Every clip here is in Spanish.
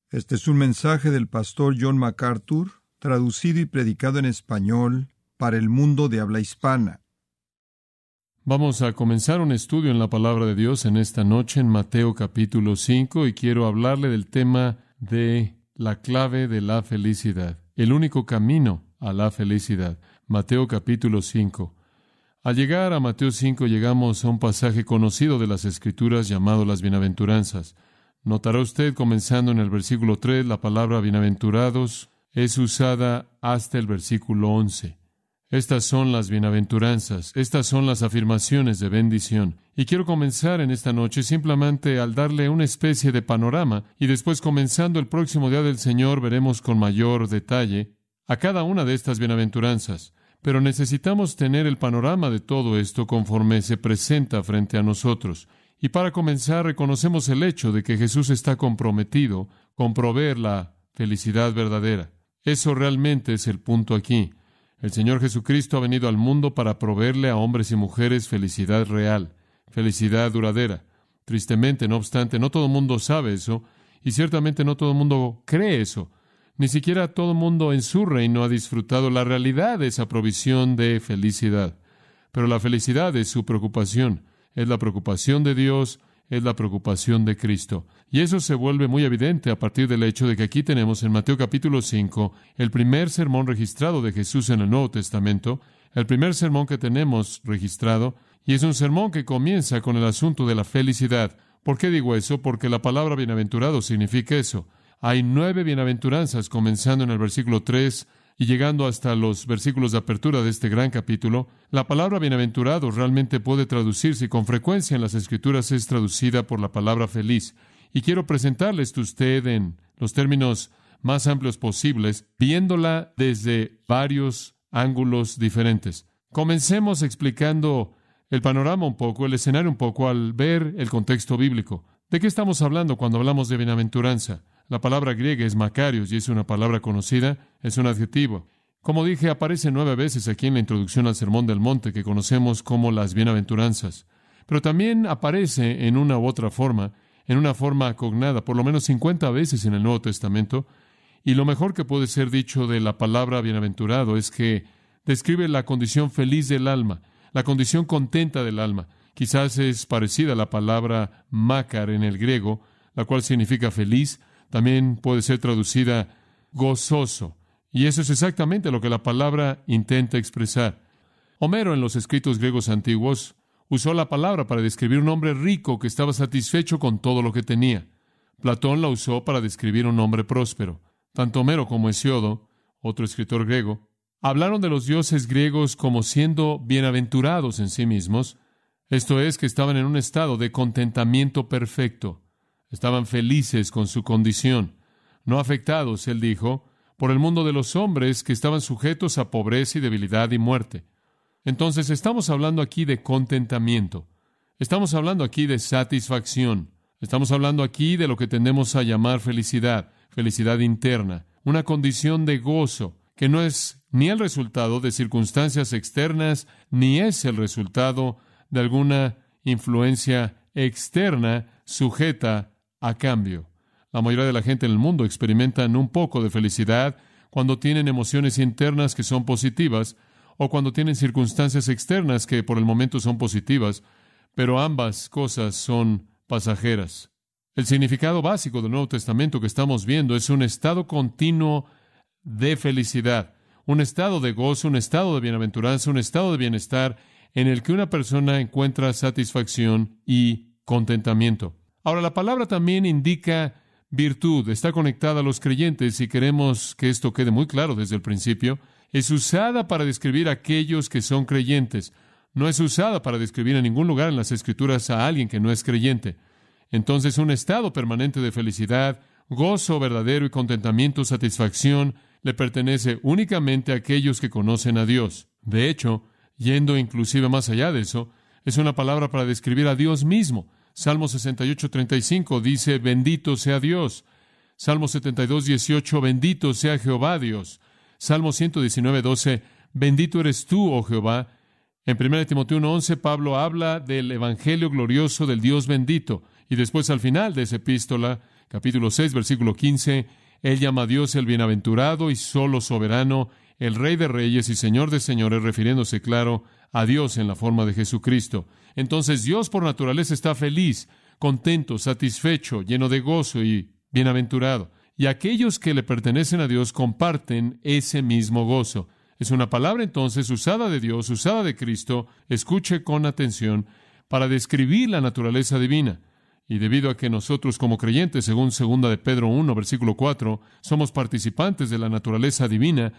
Este es un mensaje del pastor John MacArthur, traducido y predicado en español para el mundo de habla hispana. Vamos a comenzar un estudio en la Palabra de Dios en esta noche en Mateo capítulo 5 y quiero hablarle del tema de la clave de la felicidad, el único camino a la felicidad. Mateo capítulo 5. Al llegar a Mateo 5 llegamos a un pasaje conocido de las Escrituras llamado las Bienaventuranzas. Notará usted, comenzando en el versículo 3, la palabra bienaventurados es usada hasta el versículo 11. Estas son las bienaventuranzas, estas son las afirmaciones de bendición. Y quiero comenzar en esta noche simplemente al darle una especie de panorama, y después, comenzando el próximo día del Señor, veremos con mayor detalle a cada una de estas bienaventuranzas. Pero necesitamos tener el panorama de todo esto conforme se presenta frente a nosotros. Y para comenzar, reconocemos el hecho de que Jesús está comprometido con proveer la felicidad verdadera. Eso realmente es el punto aquí. El Señor Jesucristo ha venido al mundo para proveerle a hombres y mujeres felicidad real, felicidad duradera. Tristemente, no obstante, no todo el mundo sabe eso, y ciertamente no todo el mundo cree eso. Ni siquiera todo el mundo en su reino ha disfrutado la realidad de esa provisión de felicidad. Pero la felicidad es su preocupación. Es la preocupación de Dios, es la preocupación de Cristo. Y eso se vuelve muy evidente a partir del hecho de que aquí tenemos en Mateo capítulo 5 el primer sermón registrado de Jesús en el Nuevo Testamento, el primer sermón que tenemos registrado, y es un sermón que comienza con el asunto de la felicidad. ¿Por qué digo eso? Porque la palabra bienaventurado significa eso. Hay 9 bienaventuranzas comenzando en el versículo 3 y llegando hasta los versículos de apertura de este gran capítulo. La palabra bienaventurado realmente puede traducirse y con frecuencia en las Escrituras es traducida por la palabra feliz. Y quiero presentarles a usted en los términos más amplios posibles, viéndola desde varios ángulos diferentes. Comencemos explicando el panorama un poco, el escenario un poco, al ver el contexto bíblico. ¿De qué estamos hablando cuando hablamos de bienaventuranza? La palabra griega es makarios y es una palabra conocida, es un adjetivo. Como dije, aparece 9 veces aquí en la introducción al Sermón del Monte, que conocemos como las bienaventuranzas. Pero también aparece en una u otra forma, en una forma cognada, por lo menos 50 veces en el Nuevo Testamento. Y lo mejor que puede ser dicho de la palabra bienaventurado es que describe la condición feliz del alma, la condición contenta del alma. Quizás es parecida a la palabra makar en el griego, la cual significa feliz. También puede ser traducida gozoso. Y eso es exactamente lo que la palabra intenta expresar. Homero, en los escritos griegos antiguos, usó la palabra para describir un hombre rico que estaba satisfecho con todo lo que tenía. Platón la usó para describir un hombre próspero. Tanto Homero como Hesíodo, otro escritor griego, hablaron de los dioses griegos como siendo bienaventurados en sí mismos. Esto es, que estaban en un estado de contentamiento perfecto. Estaban felices con su condición, no afectados, él dijo, por el mundo de los hombres que estaban sujetos a pobreza y debilidad y muerte. Entonces, estamos hablando aquí de contentamiento. Estamos hablando aquí de satisfacción. Estamos hablando aquí de lo que tendemos a llamar felicidad, felicidad interna, una condición de gozo que no es ni el resultado de circunstancias externas, ni es el resultado de alguna influencia externa sujeta a cambio. La mayoría de la gente en el mundo experimentan un poco de felicidad cuando tienen emociones internas que son positivas o cuando tienen circunstancias externas que por el momento son positivas, pero ambas cosas son pasajeras. El significado básico del Nuevo Testamento que estamos viendo es un estado continuo de felicidad, un estado de gozo, un estado de bienaventuranza, un estado de bienestar en el que una persona encuentra satisfacción y contentamiento. Ahora, la palabra también indica virtud, está conectada a los creyentes y queremos que esto quede muy claro desde el principio. Es usada para describir a aquellos que son creyentes. No es usada para describir en ningún lugar en las Escrituras a alguien que no es creyente. Entonces, un estado permanente de felicidad, gozo verdadero y contentamiento, satisfacción, le pertenece únicamente a aquellos que conocen a Dios. De hecho, yendo inclusive más allá de eso, es una palabra para describir a Dios mismo. Salmo 68:35 dice, bendito sea Dios. Salmo 72:18, bendito sea Jehová Dios. Salmo 119:12, bendito eres tú, oh Jehová. En 1 Timoteo 1:11, Pablo habla del evangelio glorioso del Dios bendito. Y después, al final de esa epístola, capítulo 6, versículo 15, Él llama a Dios el bienaventurado y solo soberano, el Rey de reyes y Señor de señores, refiriéndose, claro, a Dios en la forma de Jesucristo. Entonces, Dios por naturaleza está feliz, contento, satisfecho, lleno de gozo y bienaventurado. Y aquellos que le pertenecen a Dios comparten ese mismo gozo. Es una palabra entonces usada de Dios, usada de Cristo, escuche con atención, para describir la naturaleza divina. Y debido a que nosotros como creyentes, según 2 de Pedro 1, versículo 4, somos participantes de la naturaleza divina,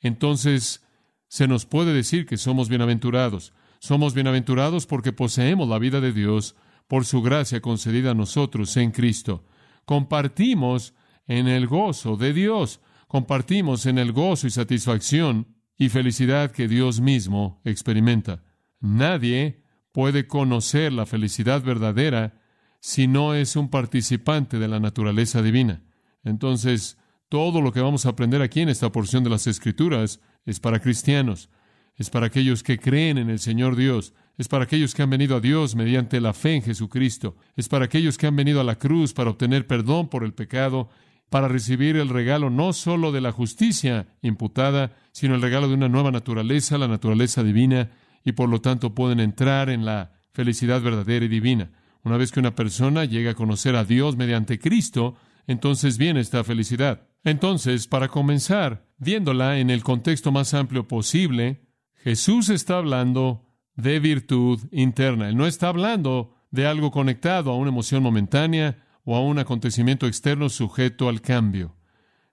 entonces se nos puede decir que somos bienaventurados. Somos bienaventurados porque poseemos la vida de Dios por su gracia concedida a nosotros en Cristo. Compartimos en el gozo de Dios. Compartimos en el gozo y satisfacción y felicidad que Dios mismo experimenta. Nadie puede conocer la felicidad verdadera si no es un participante de la naturaleza divina. Entonces, todo lo que vamos a aprender aquí en esta porción de las Escrituras es para cristianos, es para aquellos que creen en el Señor Dios, es para aquellos que han venido a Dios mediante la fe en Jesucristo, es para aquellos que han venido a la cruz para obtener perdón por el pecado, para recibir el regalo no solo de la justicia imputada, sino el regalo de una nueva naturaleza, la naturaleza divina, y por lo tanto pueden entrar en la felicidad verdadera y divina. Una vez que una persona llega a conocer a Dios mediante Cristo, entonces viene esta felicidad. Entonces, para comenzar, viéndola en el contexto más amplio posible, Jesús está hablando de virtud interna. Él no está hablando de algo conectado a una emoción momentánea o a un acontecimiento externo sujeto al cambio.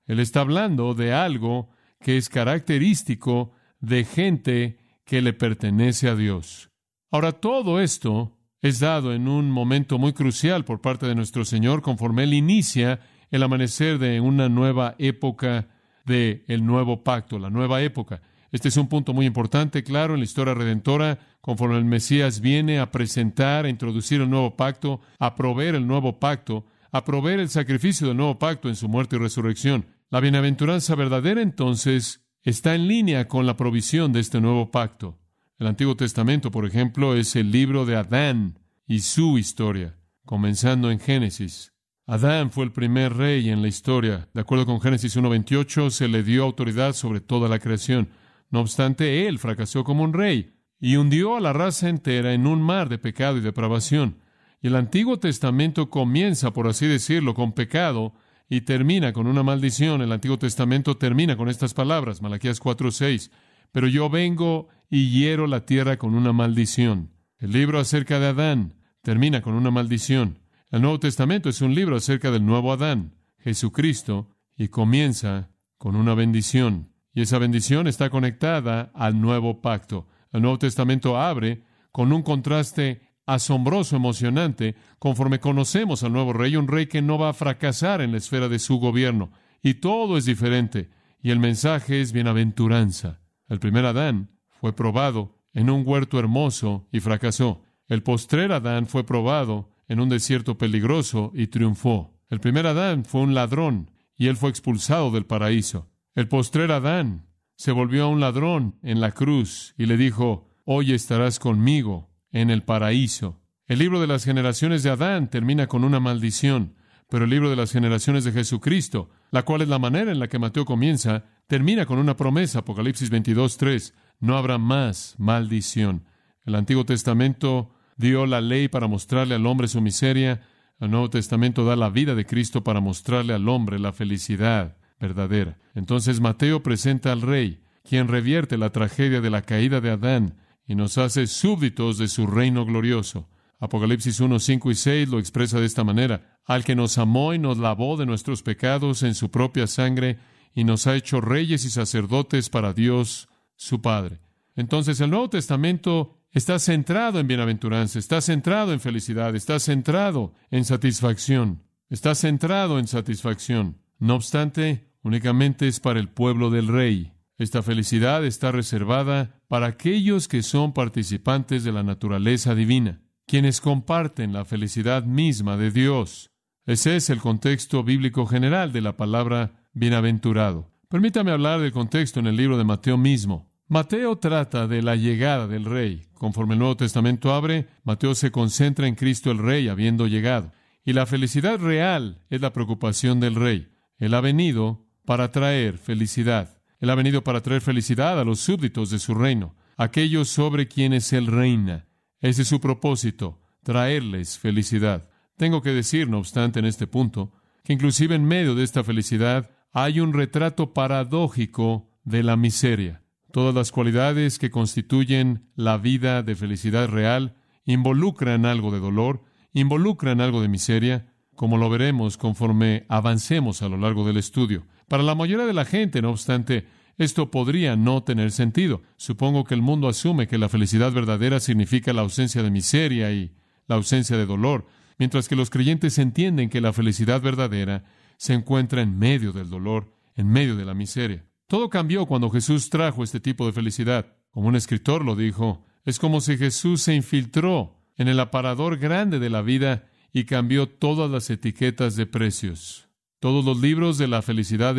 Él está hablando de algo que es característico de gente que le pertenece a Dios. Ahora, todo esto es dado en un momento muy crucial por parte de nuestro Señor, conforme Él inicia el amanecer de una nueva época del nuevo pacto, la nueva época. Este es un punto muy importante, claro, en la historia redentora, conforme el Mesías viene a presentar, a introducir el nuevo pacto, a proveer el nuevo pacto, a proveer el sacrificio del nuevo pacto en su muerte y resurrección. La bienaventuranza verdadera, entonces, está en línea con la provisión de este nuevo pacto. El Antiguo Testamento, por ejemplo, es el libro de Adán y su historia, comenzando en Génesis. Adán fue el primer rey en la historia. De acuerdo con Génesis 1:28, se le dio autoridad sobre toda la creación. No obstante, él fracasó como un rey y hundió a la raza entera en un mar de pecado y depravación. Y el Antiguo Testamento comienza, por así decirlo, con pecado y termina con una maldición. El Antiguo Testamento termina con estas palabras, Malaquías 4:6. Pero yo vengo y hiero la tierra con una maldición. El libro acerca de Adán termina con una maldición. El Nuevo Testamento es un libro acerca del nuevo Adán, Jesucristo, y comienza con una bendición. Y esa bendición está conectada al nuevo pacto. El Nuevo Testamento abre con un contraste asombroso, emocionante, conforme conocemos al nuevo rey, un rey que no va a fracasar en la esfera de su gobierno. Y todo es diferente. Y el mensaje es bienaventuranza. El primer Adán fue probado en un huerto hermoso y fracasó. El postrer Adán fue probado en un desierto peligroso y triunfó. El primer Adán fue un ladrón y él fue expulsado del paraíso. El postrer Adán se volvió un ladrón en la cruz y le dijo, hoy estarás conmigo en el paraíso. El libro de las generaciones de Adán termina con una maldición, pero el libro de las generaciones de Jesucristo, la cual es la manera en la que Mateo comienza, termina con una promesa, Apocalipsis 22:3, no habrá más maldición. El Antiguo Testamento dio la ley para mostrarle al hombre su miseria. El Nuevo Testamento da la vida de Cristo para mostrarle al hombre la felicidad verdadera. Entonces Mateo presenta al Rey, quien revierte la tragedia de la caída de Adán y nos hace súbditos de su reino glorioso. Apocalipsis 1:5 y 6 lo expresa de esta manera: al que nos amó y nos lavó de nuestros pecados en su propia sangre y nos ha hecho reyes y sacerdotes para Dios su Padre. Entonces el Nuevo Testamento está centrado en bienaventuranza, está centrado en felicidad, está centrado en satisfacción, está centrado en satisfacción. No obstante, únicamente es para el pueblo del Rey. Esta felicidad está reservada para aquellos que son participantes de la naturaleza divina, quienes comparten la felicidad misma de Dios. Ese es el contexto bíblico general de la palabra bienaventurado. Permítame hablar del contexto en el libro de Mateo mismo. Mateo trata de la llegada del Rey. Conforme el Nuevo Testamento abre, Mateo se concentra en Cristo el Rey habiendo llegado. Y la felicidad real es la preocupación del rey. Él ha venido para traer felicidad. Él ha venido para traer felicidad a los súbditos de su reino, aquellos sobre quienes Él reina. Ese es su propósito, traerles felicidad. Tengo que decir, no obstante, en este punto, que inclusive en medio de esta felicidad hay un retrato paradójico de la miseria. Todas las cualidades que constituyen la vida de felicidad real involucran algo de dolor, involucran algo de miseria, como lo veremos conforme avancemos a lo largo del estudio. Para la mayoría de la gente, no obstante, esto podría no tener sentido. Supongo que el mundo asume que la felicidad verdadera significa la ausencia de miseria y la ausencia de dolor, mientras que los creyentes entienden que la felicidad verdadera se encuentra en medio del dolor, en medio de la miseria. Todo cambió cuando Jesús trajo este tipo de felicidad. Como un escritor lo dijo, es como si Jesús se infiltró en el aparador grande de la vida y cambió todas las etiquetas de precios. Todos los libros de la felicidad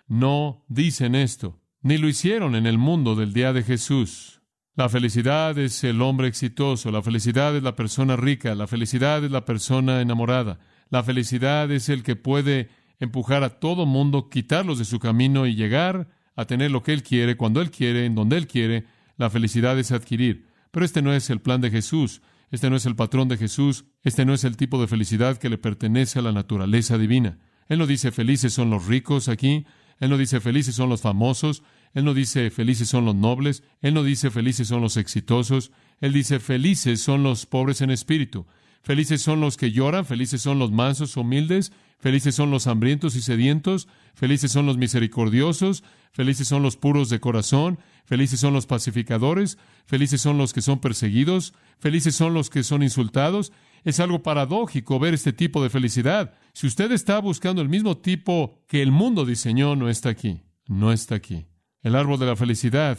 no dicen esto, ni lo hicieron en el mundo del día de Jesús. La felicidad es el hombre exitoso, la felicidad es la persona rica, la felicidad es la persona enamorada, la felicidad es el que puede empujar a todo mundo, quitarlos de su camino y llegar a tener lo que Él quiere, cuando Él quiere, en donde Él quiere. La felicidad es adquirir. Pero este no es el plan de Jesús, este no es el patrón de Jesús, este no es el tipo de felicidad que le pertenece a la naturaleza divina. Él no dice felices son los ricos aquí, Él no dice felices son los famosos, Él no dice felices son los nobles, Él no dice felices son los exitosos, Él dice felices son los pobres en espíritu, felices son los que lloran, felices son los mansos, humildes, felices son los hambrientos y sedientos, felices son los misericordiosos, felices son los puros de corazón, felices son los pacificadores, felices son los que son perseguidos, felices son los que son insultados. Es algo paradójico ver este tipo de felicidad. Si usted está buscando el mismo tipo que el mundo diseñó, no está aquí. No está aquí. El árbol de la felicidad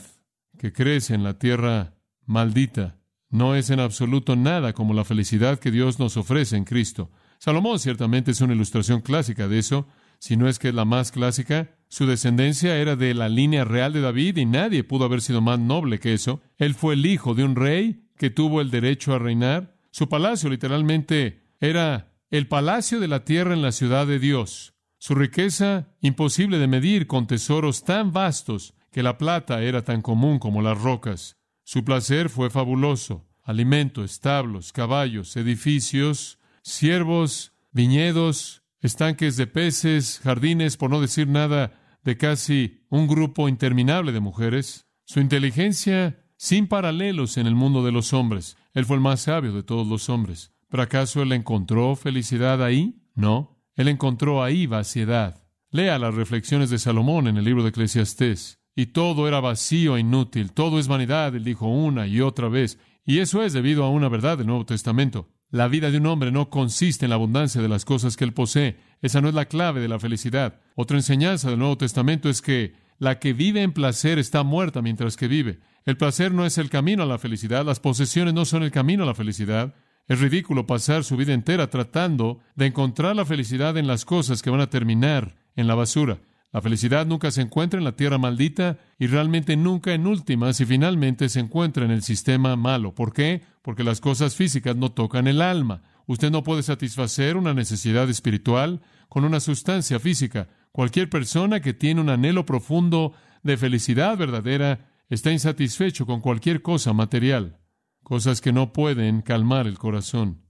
que crece en la tierra maldita no es en absoluto nada como la felicidad que Dios nos ofrece en Cristo. Salomón ciertamente es una ilustración clásica de eso, si no es que es la más clásica. Su descendencia era de la línea real de David y nadie pudo haber sido más noble que eso. Él fue el hijo de un rey que tuvo el derecho a reinar. Su palacio literalmente era el palacio de la tierra en la ciudad de Dios. Su riqueza imposible de medir con tesoros tan vastos que la plata era tan común como las rocas. Su placer fue fabuloso. Alimento, establos, caballos, edificios, siervos, viñedos, estanques de peces, jardines, por no decir nada de casi un grupo interminable de mujeres. Su inteligencia sin paralelos en el mundo de los hombres. Él fue el más sabio de todos los hombres. ¿Pero acaso Él encontró felicidad ahí? No. Él encontró ahí vaciedad. Lea las reflexiones de Salomón en el libro de Eclesiastés. Y todo era vacío e inútil. Todo es vanidad, él dijo una y otra vez. Y eso es debido a una verdad del Nuevo Testamento. La vida de un hombre no consiste en la abundancia de las cosas que él posee. Esa no es la clave de la felicidad. Otra enseñanza del Nuevo Testamento es que la que vive en placer está muerta mientras que vive. El placer no es el camino a la felicidad. Las posesiones no son el camino a la felicidad. Es ridículo pasar su vida entera tratando de encontrar la felicidad en las cosas que van a terminar en la basura. La felicidad nunca se encuentra en la tierra maldita y realmente nunca en últimas y finalmente se encuentra en el sistema malo. ¿Por qué? Porque las cosas físicas no tocan el alma. Usted no puede satisfacer una necesidad espiritual con una sustancia física. Cualquier persona que tiene un anhelo profundo de felicidad verdadera está insatisfecho con cualquier cosa material. Cosas que no pueden calmar el corazón.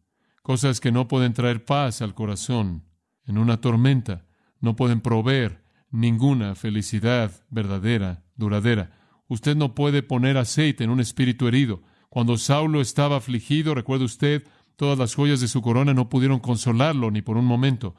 Cosas que no pueden traer paz al corazón en una tormenta. No pueden proveer ninguna felicidad verdadera, duradera. Usted no puede poner aceite en un espíritu herido. Cuando Saulo estaba afligido, recuerde usted, todas las joyas de su corona no pudieron consolarlo ni por un momento.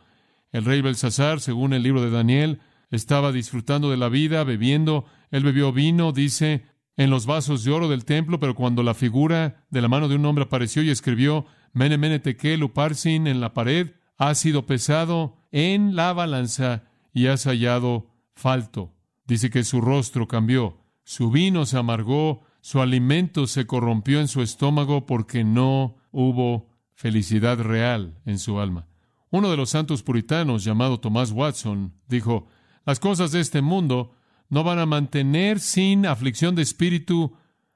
El rey Belsasar, según el libro de Daniel, estaba disfrutando de la vida, bebiendo. Él bebió vino, dice, en los vasos de oro del templo, pero cuando la figura de la mano de un hombre apareció y escribió Mene, Mene, Tekel, Uparsin en la pared, ha sido pesado en la balanza y has hallado falto. Dice que su rostro cambió, su vino se amargó, su alimento se corrompió en su estómago porque no hubo felicidad real en su alma. Uno de los santos puritanos, llamado Thomas Watson, dijo, las cosas de este mundo no van a mantener sin aflicción de espíritu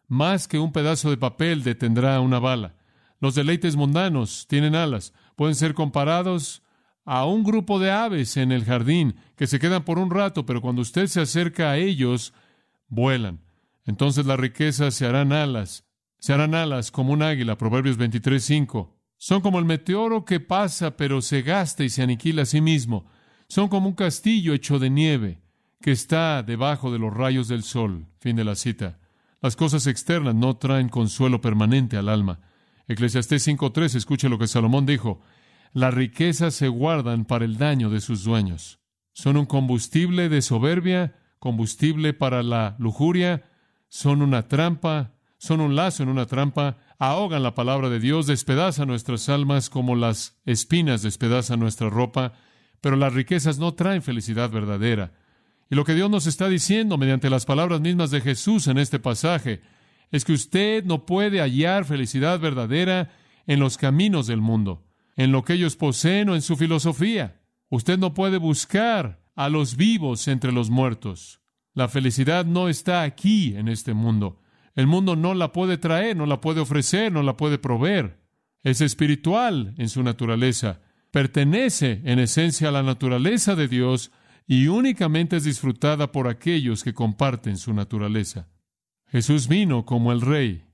más que un pedazo de papel detendrá una bala. Los deleites mundanos tienen alas, Pueden ser comparados a un grupo de aves en el jardín que se quedan por un rato, pero cuando usted se acerca a ellos, vuelan. Entonces las riquezas se harán alas como un águila. Proverbios 23:5. Son como el meteoro que pasa, pero se gasta y se aniquila a sí mismo. Son como un castillo hecho de nieve que está debajo de los rayos del sol. Fin de la cita. Las cosas externas no traen consuelo permanente al alma. Eclesiastés 5:3, escuche lo que Salomón dijo: las riquezas se guardan para el daño de sus dueños. Son un combustible de soberbia, combustible para la lujuria, son una trampa, son un lazo en una trampa, ahogan la palabra de Dios, despedazan nuestras almas como las espinas despedazan nuestra ropa, pero las riquezas no traen felicidad verdadera. Y lo que Dios nos está diciendo mediante las palabras mismas de Jesús en este pasaje es que usted no puede hallar felicidad verdadera en los caminos del mundo, en lo que ellos poseen o en su filosofía. Usted no puede buscar a los vivos entre los muertos. La felicidad no está aquí en este mundo. El mundo no la puede traer, no la puede ofrecer, no la puede proveer. Es espiritual en su naturaleza. Pertenece en esencia a la naturaleza de Dios y únicamente es disfrutada por aquellos que comparten su naturaleza. Jesús vino como el Rey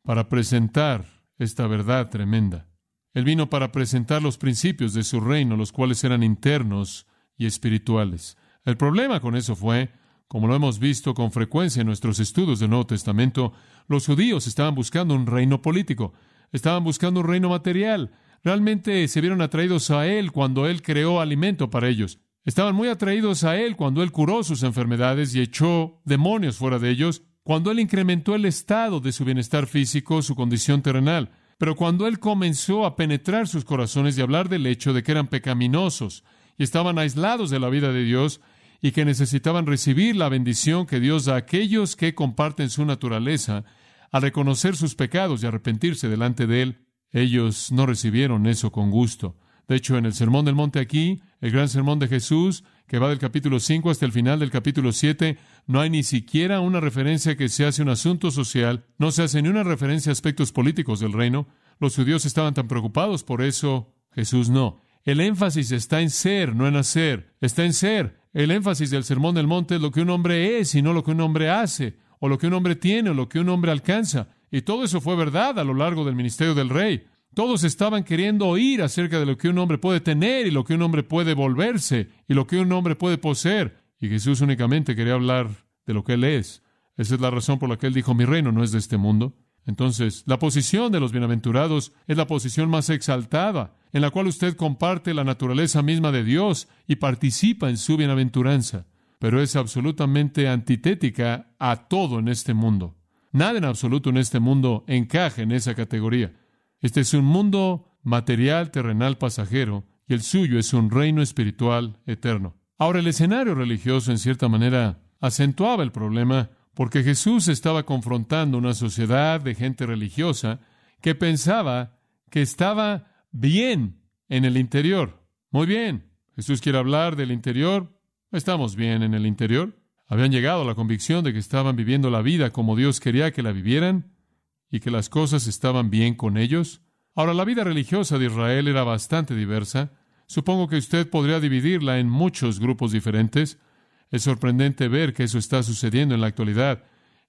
para presentar esta verdad tremenda. Él vino para presentar los principios de su reino, los cuales eran internos y espirituales. El problema con eso fue, como lo hemos visto con frecuencia en nuestros estudios del Nuevo Testamento, los judíos estaban buscando un reino político, estaban buscando un reino material. Realmente se vieron atraídos a Él cuando Él creó alimento para ellos. Estaban muy atraídos a Él cuando Él curó sus enfermedades y echó demonios fuera de ellos, cuando Él incrementó el estado de su bienestar físico, su condición terrenal. Pero cuando Él comenzó a penetrar sus corazones y hablar del hecho de que eran pecaminosos y estaban aislados de la vida de Dios y que necesitaban recibir la bendición que Dios da a aquellos que comparten su naturaleza, al reconocer sus pecados y arrepentirse delante de Él, ellos no recibieron eso con gusto. De hecho, en el Sermón del Monte aquí, el gran sermón de Jesús, que va del capítulo 5 hasta el final del capítulo 7, no hay ni siquiera una referencia que se hace a un asunto social, no se hace ni una referencia a aspectos políticos del reino. Los judíos estaban tan preocupados por eso, Jesús no. El énfasis está en ser, no en hacer. Está en ser. El énfasis del Sermón del Monte es lo que un hombre es y no lo que un hombre hace, o lo que un hombre tiene o lo que un hombre alcanza. Y todo eso fue verdad a lo largo del ministerio del Rey. Todos estaban queriendo oír acerca de lo que un hombre puede tener y lo que un hombre puede volverse y lo que un hombre puede poseer. Y Jesús únicamente quería hablar de lo que Él es. Esa es la razón por la que Él dijo: mi reino no es de este mundo. Entonces, la posición de los bienaventurados es la posición más exaltada, en la cual usted comparte la naturaleza misma de Dios y participa en su bienaventuranza. Pero es absolutamente antitética a todo en este mundo. Nada en absoluto en este mundo encaja en esa categoría. Este es un mundo material, terrenal, pasajero, y el suyo es un reino espiritual eterno. Ahora, el escenario religioso, en cierta manera, acentuaba el problema, porque Jesús estaba confrontando una sociedad de gente religiosa que pensaba que estaba bien en el interior. Muy bien, Jesús quiere hablar del interior. Estamos bien en el interior. Habían llegado a la convicción de que estaban viviendo la vida como Dios quería que la vivieran y que las cosas estaban bien con ellos. Ahora, la vida religiosa de Israel era bastante diversa. Supongo que usted podría dividirla en muchos grupos diferentes. Es sorprendente ver que eso está sucediendo en la actualidad.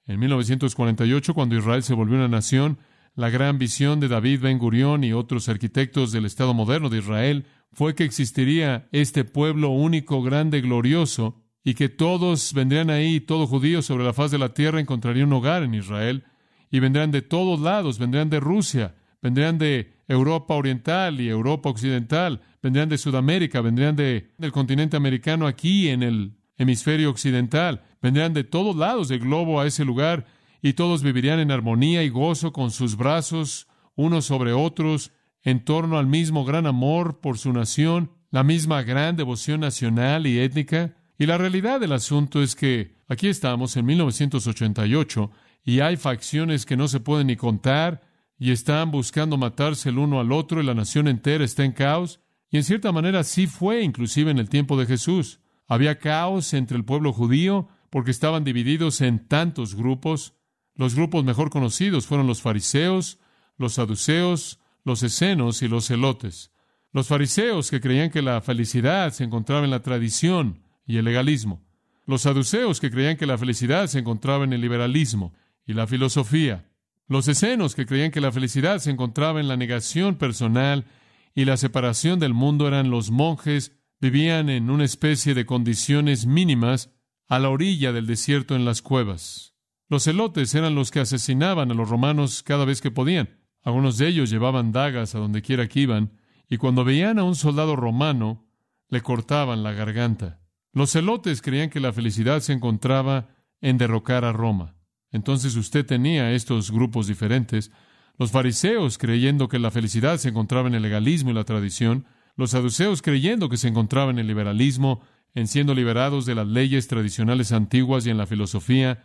En 1948, cuando Israel se volvió una nación, la gran visión de David Ben-Gurión y otros arquitectos del Estado moderno de Israel fue que existiría este pueblo único, grande, glorioso, y que todos vendrían ahí, todo judío sobre la faz de la tierra encontraría un hogar en Israel, y vendrán de todos lados, vendrán de Rusia, vendrán de Europa Oriental y Europa Occidental, vendrán de Sudamérica, vendrán del continente americano aquí en el hemisferio occidental, vendrán de todos lados del globo a ese lugar, y todos vivirían en armonía y gozo con sus brazos unos sobre otros, en torno al mismo gran amor por su nación, la misma gran devoción nacional y étnica. Y la realidad del asunto es que aquí estamos en 1988 y hay facciones que no se pueden ni contar y están buscando matarse el uno al otro y la nación entera está en caos. Y en cierta manera así fue inclusive en el tiempo de Jesús. Había caos entre el pueblo judío porque estaban divididos en tantos grupos. Los grupos mejor conocidos fueron los fariseos, los saduceos, los esenios y los celotes. Los fariseos, que creían que la felicidad se encontraba en la tradición y el legalismo. Los saduceos, que creían que la felicidad se encontraba en el liberalismo y la filosofía. Los essenos, que creían que la felicidad se encontraba en la negación personal y la separación del mundo. Eran los monjes, vivían en una especie de condiciones mínimas a la orilla del desierto en las cuevas. Los celotes eran los que asesinaban a los romanos cada vez que podían. Algunos de ellos llevaban dagas a donde quiera que iban, y cuando veían a un soldado romano, le cortaban la garganta. Los celotes creían que la felicidad se encontraba en derrocar a Roma. Entonces usted tenía estos grupos diferentes. Los fariseos creyendo que la felicidad se encontraba en el legalismo y la tradición. Los saduceos creyendo que se encontraba en el liberalismo, en siendo liberados de las leyes tradicionales antiguas y en la filosofía.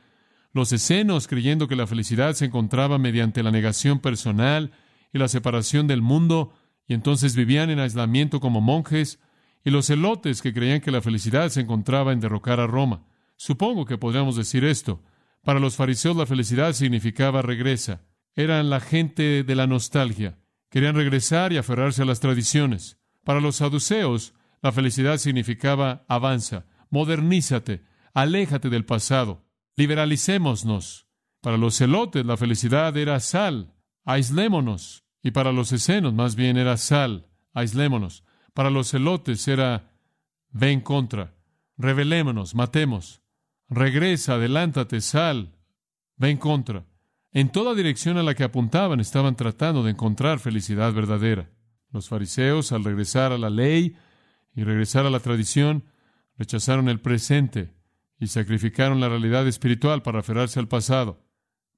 Los essenos creyendo que la felicidad se encontraba mediante la negación personal y la separación del mundo, y entonces vivían en aislamiento como monjes. Y los celotes, que creían que la felicidad se encontraba en derrocar a Roma. Supongo que podríamos decir esto. Para los fariseos la felicidad significaba regresa. Eran la gente de la nostalgia. Querían regresar y aferrarse a las tradiciones. Para los saduceos la felicidad significaba avanza, modernízate, aléjate del pasado, liberalicémonos. Para los celotes la felicidad era sal, aislémonos. Y para los essenos más bien era sal, aislémonos. Para los celotes era ve en contra, rebelémonos, matemos, regresa, adelántate, sal, ve en contra. En toda dirección a la que apuntaban estaban tratando de encontrar felicidad verdadera. Los fariseos, al regresar a la ley y regresar a la tradición, rechazaron el presente y sacrificaron la realidad espiritual para aferrarse al pasado.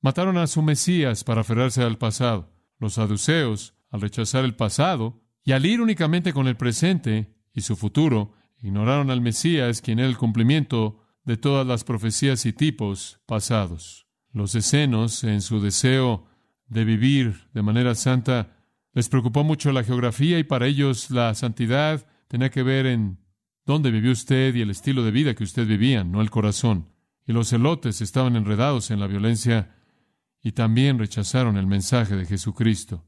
Mataron a su Mesías para aferrarse al pasado. Los saduceos, al rechazar el pasado y al ir únicamente con el presente y su futuro, ignoraron al Mesías, quien era el cumplimiento de todas las profecías y tipos pasados. Los essenos, en su deseo de vivir de manera santa, les preocupó mucho la geografía, y para ellos la santidad tenía que ver en dónde vivió usted y el estilo de vida que usted vivía, no el corazón. Y los celotes estaban enredados en la violencia y también rechazaron el mensaje de Jesucristo.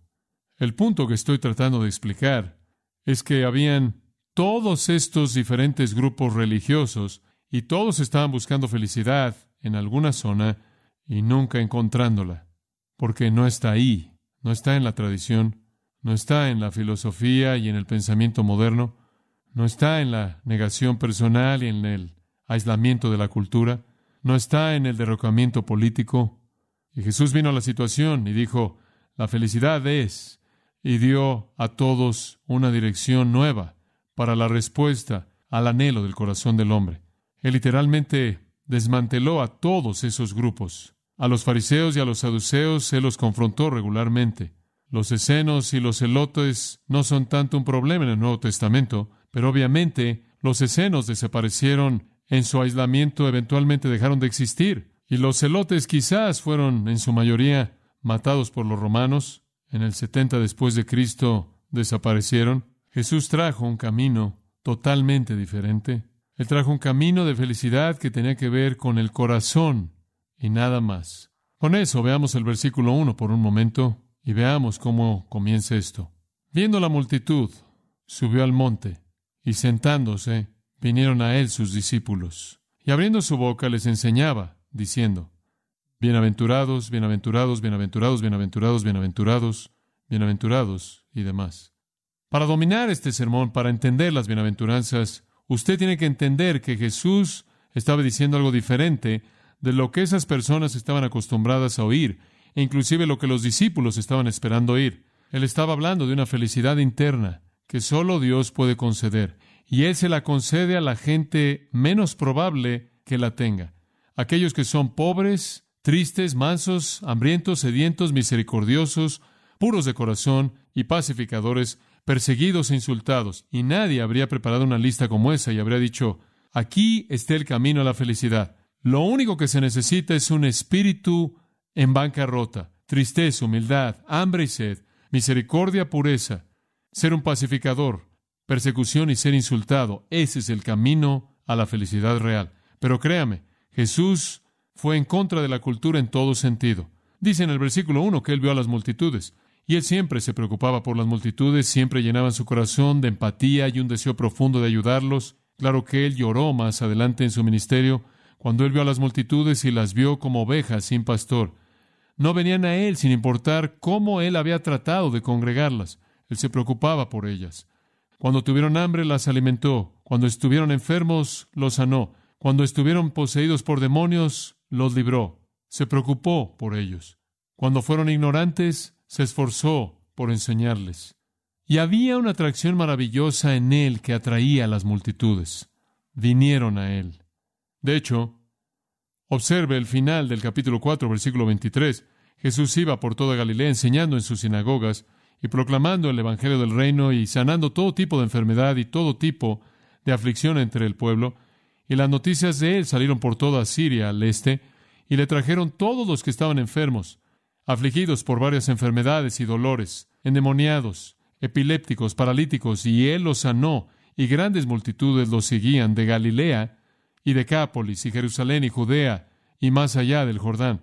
El punto que estoy tratando de explicar es que habían todos estos diferentes grupos religiosos y todos estaban buscando felicidad en alguna zona y nunca encontrándola, porque no está ahí, no está en la tradición, no está en la filosofía y en el pensamiento moderno, no está en la negación personal y en el aislamiento de la cultura, no está en el derrocamiento político. Y Jesús vino a la situación y dijo, la felicidad es, y dio a todos una dirección nueva para la respuesta al anhelo del corazón del hombre. Él literalmente desmanteló a todos esos grupos. A los fariseos y a los saduceos Él los confrontó regularmente. Los essenos y los celotes no son tanto un problema en el Nuevo Testamento, pero obviamente los essenos desaparecieron en su aislamiento, eventualmente dejaron de existir. Y los celotes quizás fueron en su mayoría matados por los romanos. En el 70 después de Cristo desaparecieron. Jesús trajo un camino totalmente diferente. Él trajo un camino de felicidad que tenía que ver con el corazón y nada más. Con eso veamos el versículo 1 por un momento y veamos cómo comienza esto. Viendo la multitud, subió al monte y sentándose, vinieron a él sus discípulos. Y abriendo su boca les enseñaba, diciendo, bienaventurados, bienaventurados, bienaventurados, bienaventurados, bienaventurados, bienaventurados y demás. Para dominar este sermón, para entender las bienaventuranzas, usted tiene que entender que Jesús estaba diciendo algo diferente de lo que esas personas estaban acostumbradas a oír, e inclusive lo que los discípulos estaban esperando oír. Él estaba hablando de una felicidad interna que solo Dios puede conceder, y Él se la concede a la gente menos probable que la tenga. Aquellos que son pobres, tristes, mansos, hambrientos, sedientos, misericordiosos, puros de corazón y pacificadores, perseguidos e insultados. Y nadie habría preparado una lista como esa y habría dicho, aquí está el camino a la felicidad. Lo único que se necesita es un espíritu en bancarrota, tristeza, humildad, hambre y sed, misericordia, pureza, ser un pacificador, persecución y ser insultado. Ese es el camino a la felicidad real. Pero créame, Jesús fue en contra de la cultura en todo sentido. Dice en el versículo 1 que Él vio a las multitudes. Y él siempre se preocupaba por las multitudes, siempre llenaban su corazón de empatía y un deseo profundo de ayudarlos. Claro que él lloró más adelante en su ministerio, cuando él vio a las multitudes y las vio como ovejas sin pastor. No venían a él sin importar cómo él había tratado de congregarlas. Él se preocupaba por ellas. Cuando tuvieron hambre, las alimentó. Cuando estuvieron enfermos, los sanó. Cuando estuvieron poseídos por demonios, los libró. Se preocupó por ellos. Cuando fueron ignorantes, se esforzó por enseñarles. Y había una atracción maravillosa en él que atraía a las multitudes. Vinieron a él. De hecho, observe el final del capítulo 4, versículo 23. Jesús iba por toda Galilea enseñando en sus sinagogas y proclamando el evangelio del reino y sanando todo tipo de enfermedad y todo tipo de aflicción entre el pueblo. Y las noticias de él salieron por toda Siria al este y le trajeron todos los que estaban enfermos, afligidos por varias enfermedades y dolores, endemoniados, epilépticos, paralíticos, y él los sanó, y grandes multitudes los seguían de Galilea y Decápolis y Jerusalén y Judea y más allá del Jordán.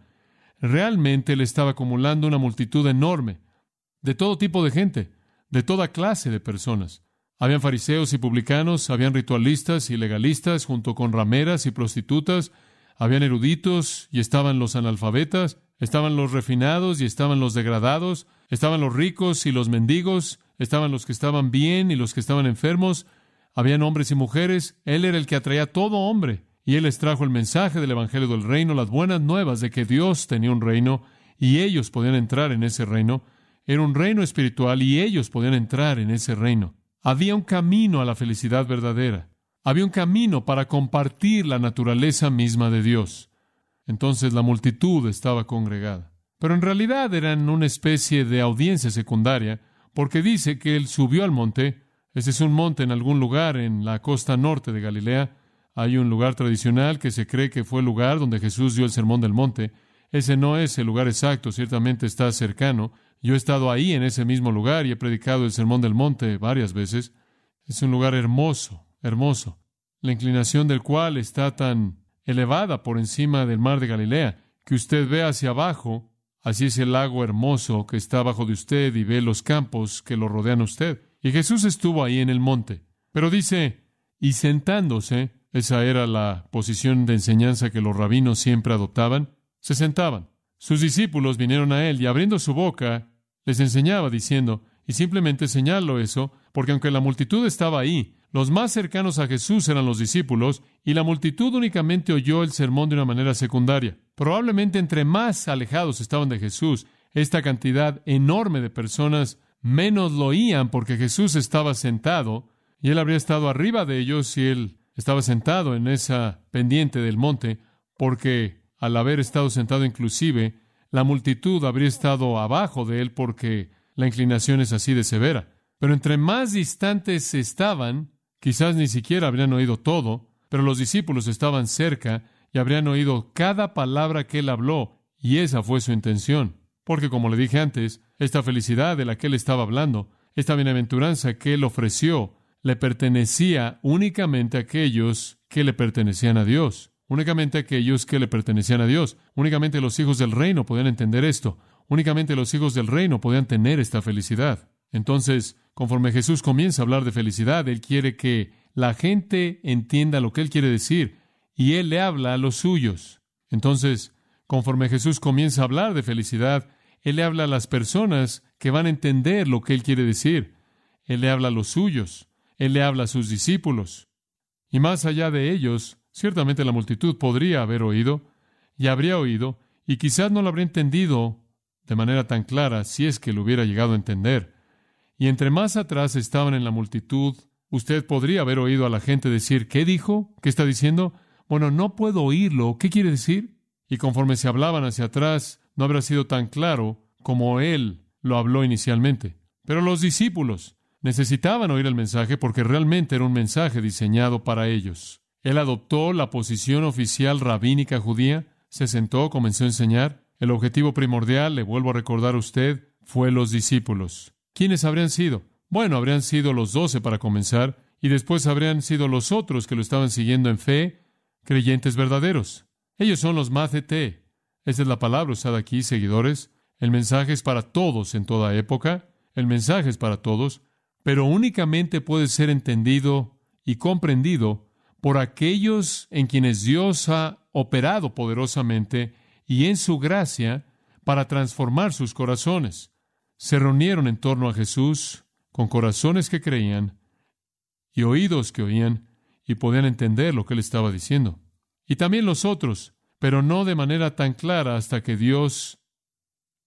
Realmente él estaba acumulando una multitud enorme, de todo tipo de gente, de toda clase de personas. Habían fariseos y publicanos, habían ritualistas y legalistas, junto con rameras y prostitutas, habían eruditos y estaban los analfabetas, estaban los refinados y estaban los degradados, estaban los ricos y los mendigos, estaban los que estaban bien y los que estaban enfermos, habían hombres y mujeres. Él era el que atraía a todo hombre, y él les trajo el mensaje del evangelio del reino, las buenas nuevas de que Dios tenía un reino, y ellos podían entrar en ese reino. Era un reino espiritual, y ellos podían entrar en ese reino. Había un camino a la felicidad verdadera. Había un camino para compartir la naturaleza misma de Dios. Entonces la multitud estaba congregada. Pero en realidad eran una especie de audiencia secundaria, porque dice que él subió al monte. Ese es un monte en algún lugar en la costa norte de Galilea. Hay un lugar tradicional que se cree que fue el lugar donde Jesús dio el sermón del monte. Ese no es el lugar exacto, ciertamente está cercano. Yo he estado ahí en ese mismo lugar y he predicado el sermón del monte varias veces. Es un lugar hermoso, hermoso, la inclinación del cual está tan elevada por encima del mar de Galilea, que usted ve hacia abajo, así es el lago hermoso que está abajo de usted y ve los campos que lo rodean a usted. Y Jesús estuvo ahí en el monte. Pero dice, y sentándose, esa era la posición de enseñanza que los rabinos siempre adoptaban, se sentaban. Sus discípulos vinieron a él y abriendo su boca, les enseñaba diciendo, y simplemente señalo eso, porque aunque la multitud estaba ahí, los más cercanos a Jesús eran los discípulos, y la multitud únicamente oyó el sermón de una manera secundaria. Probablemente entre más alejados estaban de Jesús, esta cantidad enorme de personas menos lo oían porque Jesús estaba sentado, y él habría estado arriba de ellos y él estaba sentado en esa pendiente del monte, porque al haber estado sentado inclusive, la multitud habría estado abajo de él porque la inclinación es así de severa. Pero entre más distantes estaban, quizás ni siquiera habrían oído todo, pero los discípulos estaban cerca y habrían oído cada palabra que él habló, y esa fue su intención. Porque, como le dije antes, esta felicidad de la que él estaba hablando, esta bienaventuranza que él ofreció, le pertenecía únicamente a aquellos que le pertenecían a Dios. Únicamente a aquellos que le pertenecían a Dios. Únicamente los hijos del reino podían entender esto. Únicamente los hijos del reino podían tener esta felicidad. Entonces, conforme Jesús comienza a hablar de felicidad, Él quiere que la gente entienda lo que Él quiere decir, y Él le habla a los suyos. Entonces, conforme Jesús comienza a hablar de felicidad, Él le habla a las personas que van a entender lo que Él quiere decir. Él le habla a los suyos. Él le habla a sus discípulos. Y más allá de ellos, ciertamente la multitud podría haber oído, y habría oído, y quizás no lo habría entendido de manera tan clara si es que lo hubiera llegado a entender. Y entre más atrás estaban en la multitud, usted podría haber oído a la gente decir, ¿qué dijo? ¿Qué está diciendo? Bueno, no puedo oírlo. ¿Qué quiere decir? Y conforme se hablaban hacia atrás, no habrá sido tan claro como él lo habló inicialmente. Pero los discípulos necesitaban oír el mensaje porque realmente era un mensaje diseñado para ellos. Él adoptó la posición oficial rabínica judía, se sentó, comenzó a enseñar. El objetivo primordial, le vuelvo a recordar a usted, fue los discípulos. ¿Quiénes habrían sido? Bueno, habrían sido los 12 para comenzar, y después habrían sido los otros que lo estaban siguiendo en fe, creyentes verdaderos. Ellos son los Mathete. Esa es la palabra usada aquí, seguidores. El mensaje es para todos en toda época. El mensaje es para todos, pero únicamente puede ser entendido y comprendido por aquellos en quienes Dios ha operado poderosamente y en su gracia para transformar sus corazones. Se reunieron en torno a Jesús con corazones que creían y oídos que oían y podían entender lo que Él estaba diciendo. Y también los otros, pero no de manera tan clara hasta que Dios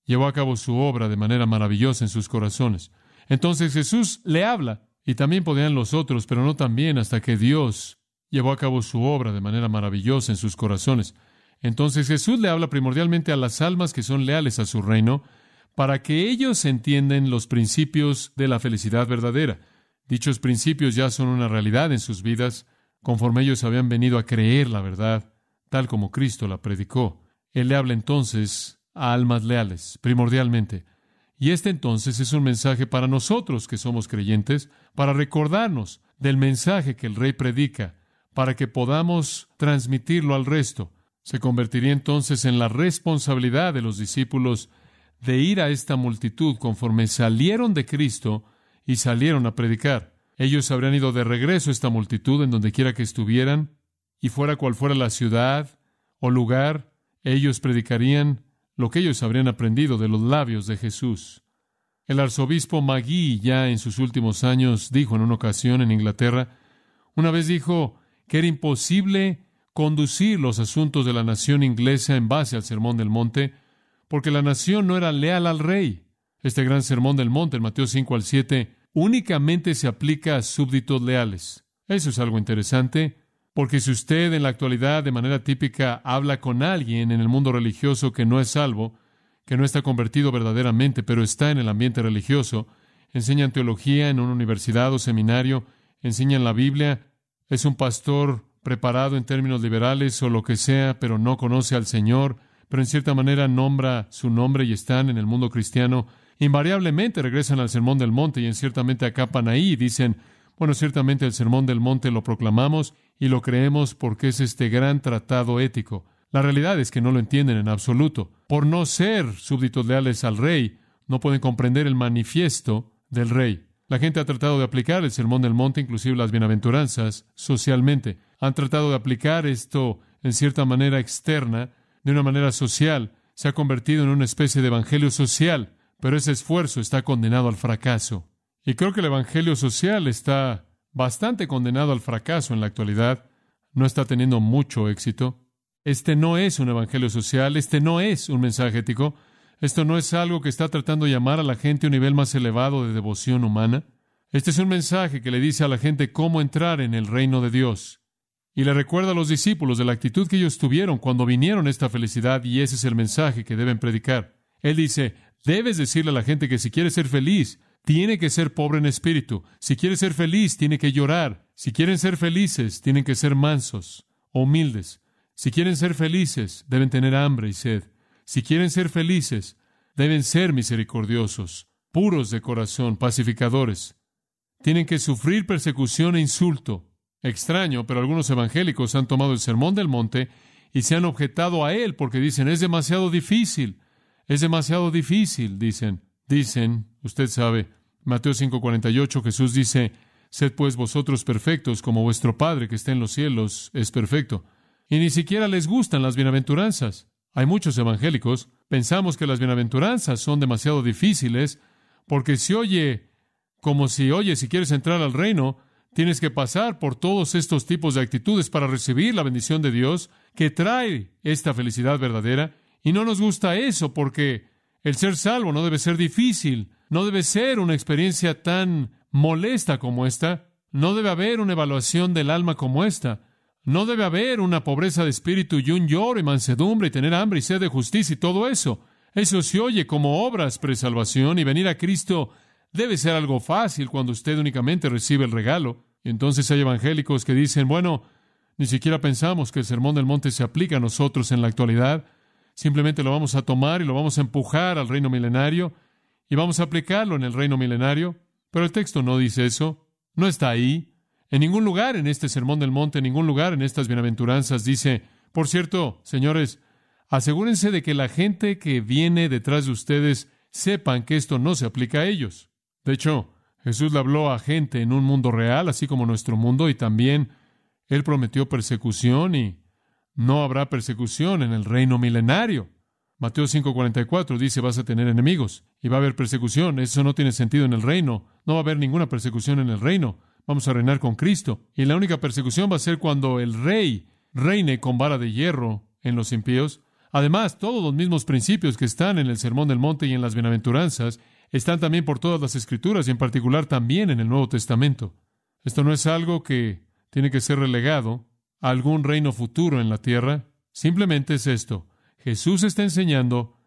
llevó a cabo su obra de manera maravillosa en sus corazones. Entonces Jesús le habla, y también podían los otros, pero no tan bien hasta que Dios llevó a cabo su obra de manera maravillosa en sus corazones. Entonces Jesús le habla primordialmente a las almas que son leales a su reino, para que ellos entiendan los principios de la felicidad verdadera. Dichos principios ya son una realidad en sus vidas, conforme ellos habían venido a creer la verdad, tal como Cristo la predicó. Él le habla entonces a almas leales, primordialmente. Y este entonces es un mensaje para nosotros que somos creyentes, para recordarnos del mensaje que el Rey predica, para que podamos transmitirlo al resto. Se convertiría entonces en la responsabilidad de los discípulos de ir a esta multitud conforme salieron de Cristo y salieron a predicar. Ellos habrían ido de regreso a esta multitud en donde quiera que estuvieran, y fuera cual fuera la ciudad o lugar, ellos predicarían lo que ellos habrían aprendido de los labios de Jesús. El arzobispo Magee, ya en sus últimos años, dijo en una ocasión en Inglaterra, una vez dijo que era imposible conducir los asuntos de la nación inglesa en base al Sermón del Monte, porque la nación no era leal al rey. Este gran Sermón del Monte, en Mateo 5 al 7, únicamente se aplica a súbditos leales. Eso es algo interesante, porque si usted en la actualidad de manera típica habla con alguien en el mundo religioso que no es salvo, que no está convertido verdaderamente, pero está en el ambiente religioso, enseñan teología en una universidad o seminario, enseñan la Biblia, es un pastor preparado en términos liberales o lo que sea, pero no conoce al Señor, pero en cierta manera nombra su nombre y están en el mundo cristiano, invariablemente regresan al Sermón del Monte y ciertamente acapan ahí y dicen, bueno, ciertamente el Sermón del Monte lo proclamamos y lo creemos porque es este gran tratado ético. La realidad es que no lo entienden en absoluto. Por no ser súbditos leales al rey, no pueden comprender el manifiesto del rey. La gente ha tratado de aplicar el Sermón del Monte, inclusive las bienaventuranzas, socialmente. Han tratado de aplicar esto en cierta manera externa, de una manera social. Se ha convertido en una especie de evangelio social, pero ese esfuerzo está condenado al fracaso. Y creo que el evangelio social está bastante condenado al fracaso en la actualidad. No está teniendo mucho éxito. Este no es un evangelio social, este no es un mensaje ético. Esto no es algo que está tratando de llamar a la gente a un nivel más elevado de devoción humana. Este es un mensaje que le dice a la gente cómo entrar en el reino de Dios. Y le recuerda a los discípulos de la actitud que ellos tuvieron cuando vinieron a esta felicidad, y ese es el mensaje que deben predicar. Él dice, debes decirle a la gente que si quiere ser feliz, tiene que ser pobre en espíritu. Si quiere ser feliz, tiene que llorar. Si quieren ser felices, tienen que ser mansos o humildes. Si quieren ser felices, deben tener hambre y sed. Si quieren ser felices, deben ser misericordiosos, puros de corazón, pacificadores. Tienen que sufrir persecución e insulto. Extraño, pero algunos evangélicos han tomado el Sermón del Monte y se han objetado a él porque dicen, es demasiado difícil, dicen, usted sabe, Mateo 5:48, Jesús dice, sed pues vosotros perfectos como vuestro Padre que está en los cielos es perfecto. Y ni siquiera les gustan las bienaventuranzas. Hay muchos evangélicos, pensamos que las bienaventuranzas son demasiado difíciles porque se oye como si quieres entrar al reino, tienes que pasar por todos estos tipos de actitudes para recibir la bendición de Dios que trae esta felicidad verdadera. Y no nos gusta eso porque el ser salvo no debe ser difícil, no debe ser una experiencia tan molesta como esta, no debe haber una evaluación del alma como esta, no debe haber una pobreza de espíritu y un lloro y mansedumbre y tener hambre y sed de justicia y todo eso. Eso se oye como obras presalvación y venir a Cristo debe ser algo fácil cuando usted únicamente recibe el regalo. Y entonces hay evangélicos que dicen, bueno, ni siquiera pensamos que el Sermón del Monte se aplica a nosotros en la actualidad. Simplemente lo vamos a tomar y lo vamos a empujar al reino milenario y vamos a aplicarlo en el reino milenario. Pero el texto no dice eso. No está ahí. En ningún lugar en este Sermón del Monte, en ningún lugar en estas bienaventuranzas dice, por cierto, señores, Asegúrense de que la gente que viene detrás de ustedes sepan que esto no se aplica a ellos. De hecho, Jesús le habló a gente en un mundo real, así como nuestro mundo, y también Él prometió persecución y no habrá persecución en el reino milenario. Mateo 5:44 dice, vas a tener enemigos y va a haber persecución. Eso no tiene sentido en el reino. No va a haber ninguna persecución en el reino. Vamos a reinar con Cristo. Y la única persecución va a ser cuando el rey reine con vara de hierro en los impíos. Además, todos los mismos principios que están en el Sermón del Monte y en las Bienaventuranzas están también por todas las Escrituras y en particular también en el Nuevo Testamento. Esto no es algo que tiene que ser relegado a algún reino futuro en la tierra. Simplemente es esto. Jesús está enseñando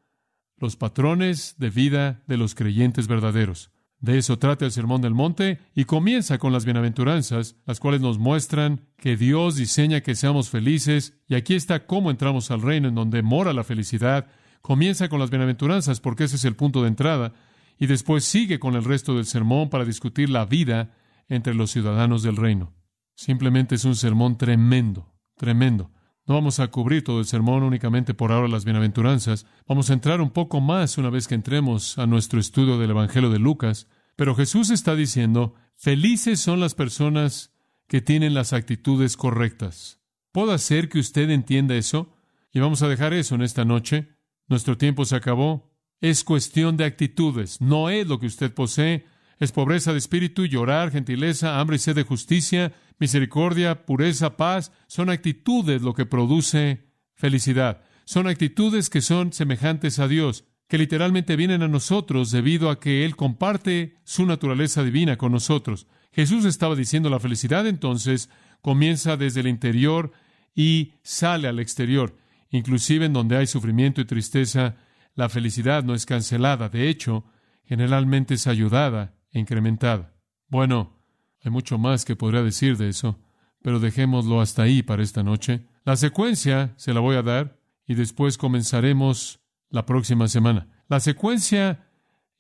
los patrones de vida de los creyentes verdaderos. De eso trata el Sermón del Monte y comienza con las Bienaventuranzas, las cuales nos muestran que Dios diseña que seamos felices, y aquí está cómo entramos al reino en donde mora la felicidad. Comienza con las Bienaventuranzas porque ese es el punto de entrada, y después sigue con el resto del sermón para discutir la vida entre los ciudadanos del reino. Simplemente es un sermón tremendo, tremendo. No vamos a cubrir todo el sermón únicamente por ahora las Bienaventuranzas. Vamos a entrar un poco más una vez que entremos a nuestro estudio del Evangelio de Lucas. Pero Jesús está diciendo, felices son las personas que tienen las actitudes correctas. ¿Puedo hacer que usted entienda eso? Y vamos a dejar eso en esta noche. Nuestro tiempo se acabó. Es cuestión de actitudes. No es lo que usted posee. Es pobreza de espíritu, llorar, gentileza, hambre y sed de justicia, misericordia, pureza, paz. Son actitudes lo que produce felicidad. Son actitudes que son semejantes a Dios, que literalmente vienen a nosotros debido a que Él comparte su naturaleza divina con nosotros. Jesús estaba diciendo la felicidad entonces comienza desde el interior y sale al exterior. Inclusive en donde hay sufrimiento y tristeza, la felicidad no es cancelada. De hecho, generalmente es ayudada e incrementada. Bueno, hay mucho más que podría decir de eso, pero dejémoslo hasta ahí para esta noche. La secuencia se la voy a dar y después comenzaremos la próxima semana. La secuencia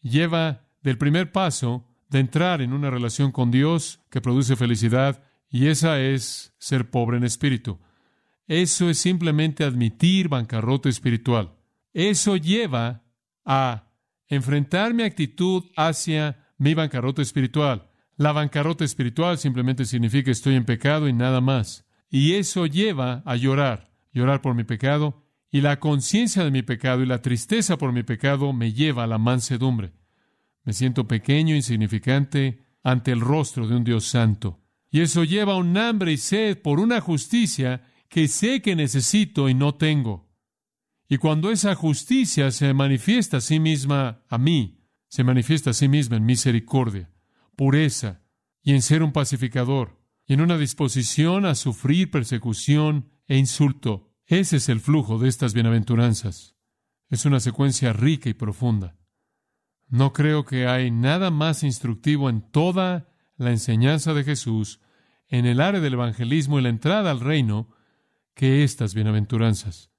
lleva del primer paso de entrar en una relación con Dios que produce felicidad, y esa es ser pobre en espíritu. Eso es simplemente admitir bancarrota espiritual. Eso lleva a enfrentar mi actitud hacia mi bancarrota espiritual. La bancarrota espiritual simplemente significa estoy en pecado y nada más. Y eso lleva a llorar por mi pecado, y la conciencia de mi pecado y la tristeza por mi pecado me lleva a la mansedumbre. Me siento pequeño, insignificante, ante el rostro de un Dios santo. Y eso lleva a un hambre y sed por una justicia que sé que necesito y no tengo. Y cuando esa justicia se manifiesta a sí misma a mí, se manifiesta a sí misma en misericordia, pureza y en ser un pacificador, y en una disposición a sufrir persecución e insulto. Ese es el flujo de estas bienaventuranzas. Es una secuencia rica y profunda. No creo que hay nada más instructivo en toda la enseñanza de Jesús en el área del evangelismo y la entrada al reino que estas bienaventuranzas.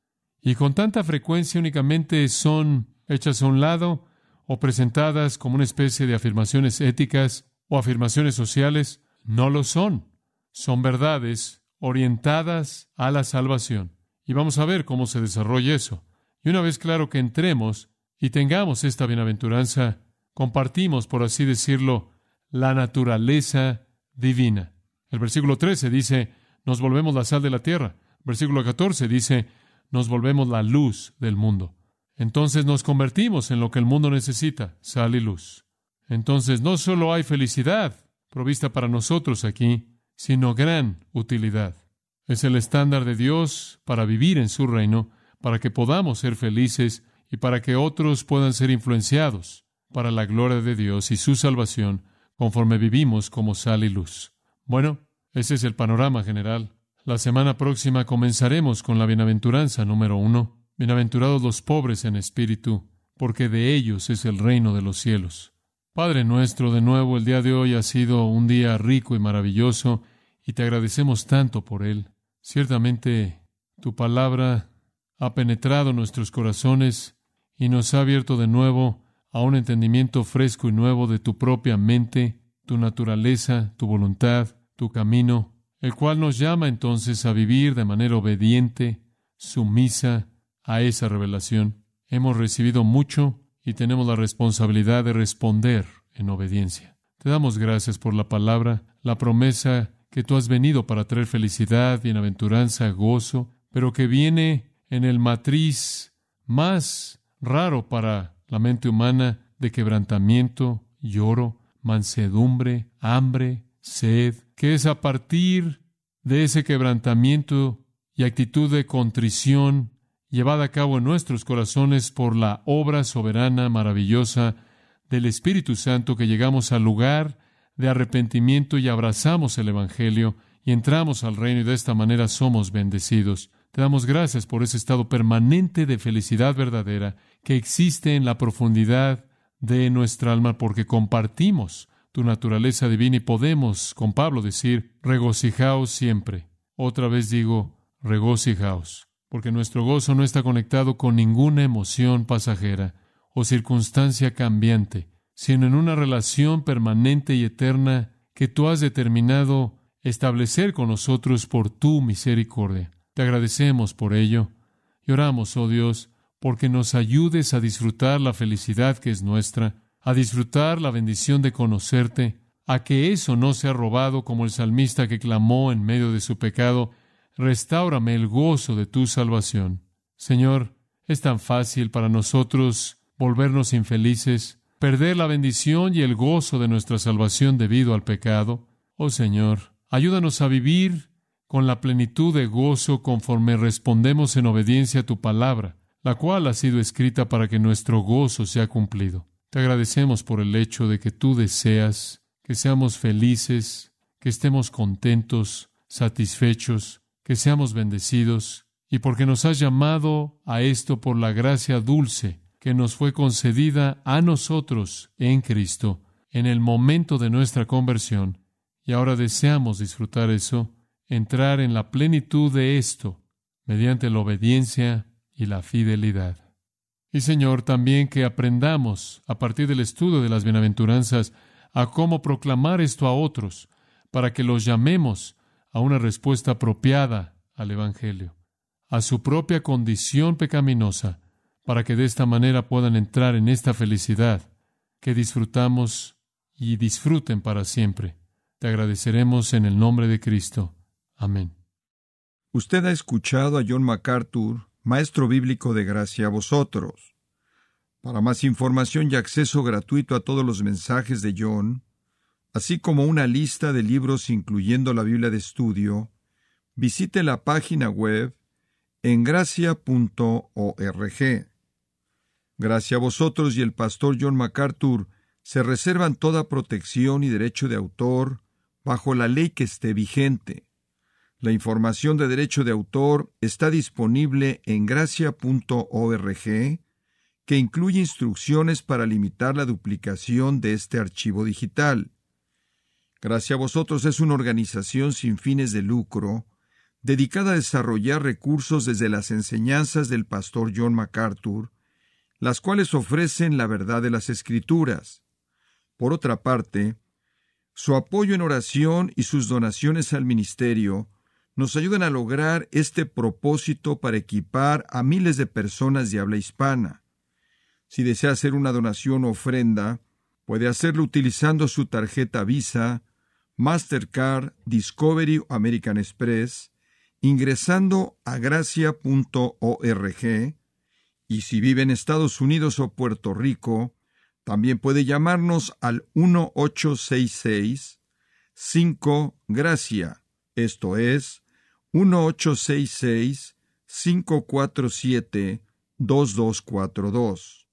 Y con tanta frecuencia únicamente son hechas a un lado o presentadas como una especie de afirmaciones éticas o afirmaciones sociales. No lo son. Son verdades orientadas a la salvación. Y vamos a ver cómo se desarrolla eso. Y una vez claro que entremos y tengamos esta bienaventuranza, compartimos, por así decirlo, la naturaleza divina. El versículo 13 dice, nos volvemos la sal de la tierra. El versículo 14 dice, nos volvemos la luz del mundo. Entonces nos convertimos en lo que el mundo necesita, sal y luz. Entonces no solo hay felicidad provista para nosotros aquí, sino gran utilidad. Es el estándar de Dios para vivir en su reino, para que podamos ser felices y para que otros puedan ser influenciados para la gloria de Dios y su salvación conforme vivimos como sal y luz. Bueno, ese es el panorama general. La semana próxima comenzaremos con la bienaventuranza número 1. Bienaventurados los pobres en espíritu, porque de ellos es el reino de los cielos. Padre nuestro, de nuevo, el día de hoy ha sido un día rico y maravilloso, y te agradecemos tanto por él. Ciertamente, tu palabra ha penetrado nuestros corazones y nos ha abierto de nuevo a un entendimiento fresco y nuevo de tu propia mente, tu naturaleza, tu voluntad, tu camino, el cual nos llama entonces a vivir de manera obediente, sumisa, a esa revelación. Hemos recibido mucho y tenemos la responsabilidad de responder en obediencia. Te damos gracias por la palabra, la promesa que tú has venido para traer felicidad, bienaventuranza, gozo, pero que viene en el matriz más raro para la mente humana de quebrantamiento, lloro, mansedumbre, hambre, sed, que es a partir de ese quebrantamiento y actitud de contrición llevada a cabo en nuestros corazones por la obra soberana, maravillosa del Espíritu Santo, que llegamos al lugar de arrepentimiento y abrazamos el Evangelio y entramos al reino, y de esta manera somos bendecidos. Te damos gracias por ese estado permanente de felicidad verdadera que existe en la profundidad de nuestra alma, porque compartimos tu naturaleza divina y podemos, con Pablo, decir, regocijaos siempre. Otra vez digo, regocijaos, porque nuestro gozo no está conectado con ninguna emoción pasajera o circunstancia cambiante, sino en una relación permanente y eterna que tú has determinado establecer con nosotros por tu misericordia. Te agradecemos por ello y oramos, oh Dios, porque nos ayudes a disfrutar la felicidad que es nuestra, a disfrutar la bendición de conocerte, a que eso no sea robado como el salmista que clamó en medio de su pecado, restáurame el gozo de tu salvación. Señor, es tan fácil para nosotros volvernos infelices, perder la bendición y el gozo de nuestra salvación debido al pecado. Oh Señor, ayúdanos a vivir con la plenitud de gozo conforme respondemos en obediencia a tu palabra, la cual ha sido escrita para que nuestro gozo sea cumplido. Te agradecemos por el hecho de que tú deseas que seamos felices, que estemos contentos, satisfechos, que seamos bendecidos, y porque nos has llamado a esto por la gracia dulce que nos fue concedida a nosotros en Cristo en el momento de nuestra conversión. Y ahora deseamos disfrutar eso, entrar en la plenitud de esto, mediante la obediencia y la fidelidad. Y Señor, también que aprendamos, a partir del estudio de las bienaventuranzas, a cómo proclamar esto a otros, para que los llamemos a una respuesta apropiada al Evangelio, a su propia condición pecaminosa, para que de esta manera puedan entrar en esta felicidad que disfrutamos y disfruten para siempre. Te agradeceremos en el nombre de Cristo. Amén. Usted ha escuchado a John MacArthur, maestro bíblico de gracia a vosotros. Para más información y acceso gratuito a todos los mensajes de John, así como una lista de libros incluyendo la Biblia de estudio, visite la página web en gracia.org. Gracia a vosotros y el pastor John MacArthur se reservan toda protección y derecho de autor bajo la ley que esté vigente. La información de derecho de autor está disponible en gracia.org, que incluye instrucciones para limitar la duplicación de este archivo digital. Gracia a vosotros es una organización sin fines de lucro, dedicada a desarrollar recursos desde las enseñanzas del pastor John MacArthur, las cuales ofrecen la verdad de las Escrituras. Por otra parte, su apoyo en oración y sus donaciones al ministerio nos ayudan a lograr este propósito para equipar a miles de personas de habla hispana. Si desea hacer una donación o ofrenda, puede hacerlo utilizando su tarjeta Visa, Mastercard, Discovery o American Express, ingresando a gracia.org, y si vive en Estados Unidos o Puerto Rico, también puede llamarnos al 1-866-5-GRACIA, esto es, 1-866-547-2242.